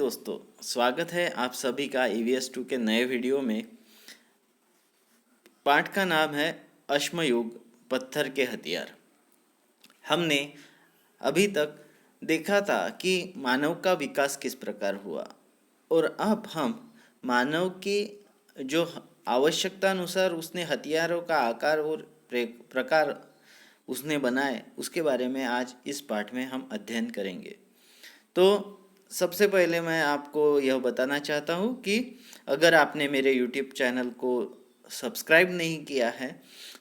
दोस्तों, स्वागत है आप सभी का EVS 2 के नए वीडियो में। पाठ का नाम है अश्मयुग पत्थर के हथियार। हमने अभी तक देखा था कि मानव का विकास किस प्रकार हुआ और अब हम मानव की जो आवश्यकता अनुसार उसने हथियारों का आकार और प्रकार उसने बनाए उसके बारे में आज इस पाठ में हम अध्ययन करेंगे। तो सबसे पहले मैं आपको यह बताना चाहता हूँ कि अगर आपने मेरे YouTube चैनल को सब्सक्राइब नहीं किया है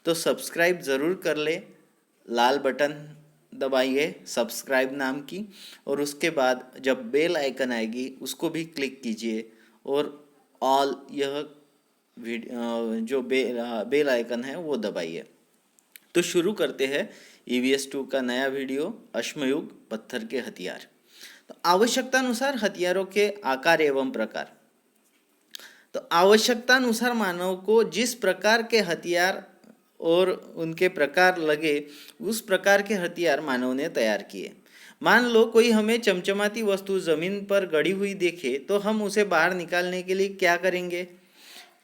तो सब्सक्राइब ज़रूर कर ले। लाल बटन दबाइए सब्सक्राइब नाम की, और उसके बाद जब बेल आइकन आएगी उसको भी क्लिक कीजिए और ऑल यह जो बेल आइकन है वो दबाइए। तो शुरू करते हैं EVS 2 का नया वीडियो अश्मयुग पत्थर के हथियार। तो आवश्यकता अनुसार हथियारों के आकार एवं प्रकार। तो आवश्यकता अनुसार मानव को जिस प्रकार के हथियार और उनके प्रकार लगे उस प्रकार के हथियार मानव ने तैयार किए। मान लो कोई हमें चमचमाती वस्तु जमीन पर गड़ी हुई देखे तो हम उसे बाहर निकालने के लिए क्या करेंगे?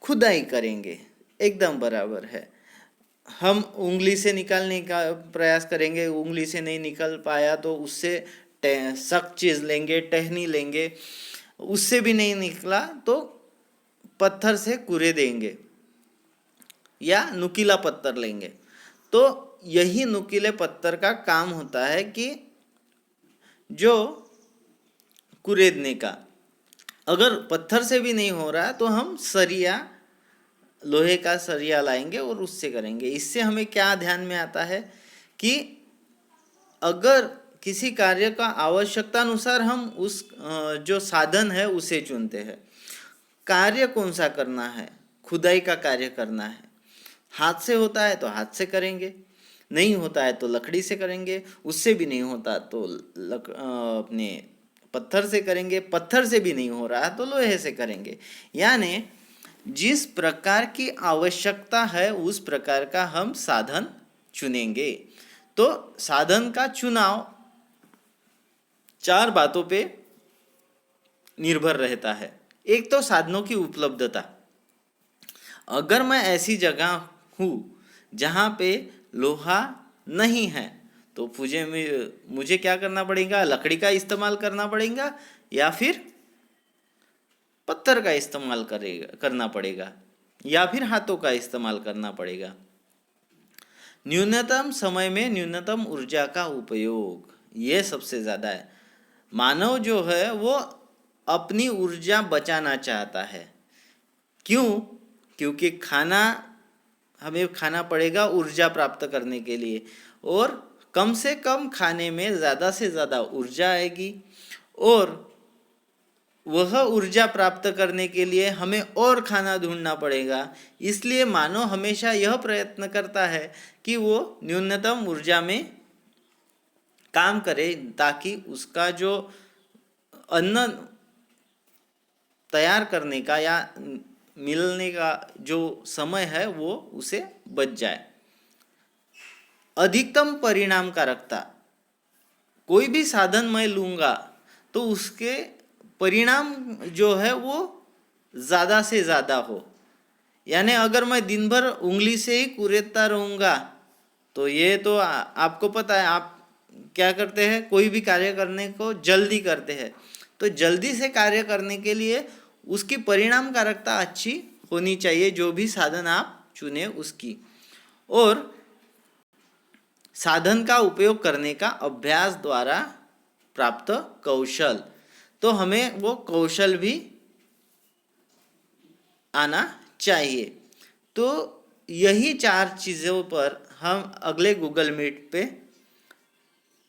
खुदाई करेंगे। एकदम बराबर है। हम उंगली से निकालने का प्रयास करेंगे, उंगली से नहीं निकल पाया तो उससे सख्त चीज़ लेंगे, टहनी लेंगे, उससे भी नहीं निकला तो पत्थर से कुरे देंगे या नुकीला पत्थर लेंगे। तो यही नुकीले पत्थर का काम होता है कि जो कुरेदने का। अगर पत्थर से भी नहीं हो रहा तो हम सरिया, लोहे का सरिया लाएंगे और उससे करेंगे। इससे हमें क्या ध्यान में आता है कि अगर किसी कार्य का आवश्यकता अनुसार हम उस जो साधन है उसे चुनते हैं। कार्य कौन सा करना है? खुदाई का कार्य करना है। हाथ से होता है तो हाथ से करेंगे, नहीं होता है तो लकड़ी से करेंगे, उससे भी नहीं होता तो अपने पत्थर से करेंगे, पत्थर से भी नहीं हो रहा तो लोहे से करेंगे। यानी जिस प्रकार की आवश्यकता है उस प्रकार का हम साधन चुनेंगे। तो साधन का चुनाव 4 बातों पे निर्भर रहता है। एक तो साधनों की उपलब्धता। अगर मैं ऐसी जगह हूँ जहाँ पे लोहा नहीं है तो मुझे क्या करना पड़ेगा? लकड़ी का इस्तेमाल करना पड़ेगा या फिर पत्थर का इस्तेमाल करना पड़ेगा या फिर हाथों का इस्तेमाल करना पड़ेगा। न्यूनतम समय में न्यूनतम ऊर्जा का उपयोग, ये सबसे ज़्यादा है। मानव जो है वो अपनी ऊर्जा बचाना चाहता है। क्यों? क्योंकि हमें खाना पड़ेगा ऊर्जा प्राप्त करने के लिए, और कम से कम खाने में ज़्यादा से ज़्यादा ऊर्जा आएगी, और वह ऊर्जा प्राप्त करने के लिए हमें और खाना ढूंढना पड़ेगा। इसलिए मानव हमेशा यह प्रयत्न करता है कि वो न्यूनतम ऊर्जा में काम करे ताकि उसका जो अन्न तैयार करने का या मिलने का जो समय है वो उसे बच जाए। अधिकतम परिणामकारकता। कोई भी साधन मैं लूँगा तो उसके परिणाम जो है वो ज़्यादा से ज़्यादा हो। यानी अगर मैं दिन भर उंगली से ही कुरेदता रहूँगा तो ये तो आपको पता है, आप क्या करते हैं? कोई भी कार्य करने को जल्दी करते हैं। तो जल्दी से कार्य करने के लिए उसकी परिणामकारकता अच्छी होनी चाहिए, जो भी साधन आप चुने उसकी। और साधन का उपयोग करने का अभ्यास द्वारा प्राप्त कौशल, तो हमें वो कौशल भी आना चाहिए। तो यही 4 चीज़ों पर हम अगले गूगल मीट पे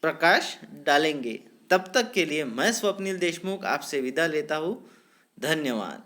प्रकाश डालेंगे। तब तक के लिए मैं स्वप्निल देशमुख आपसे विदा लेता हूँ। धन्यवाद।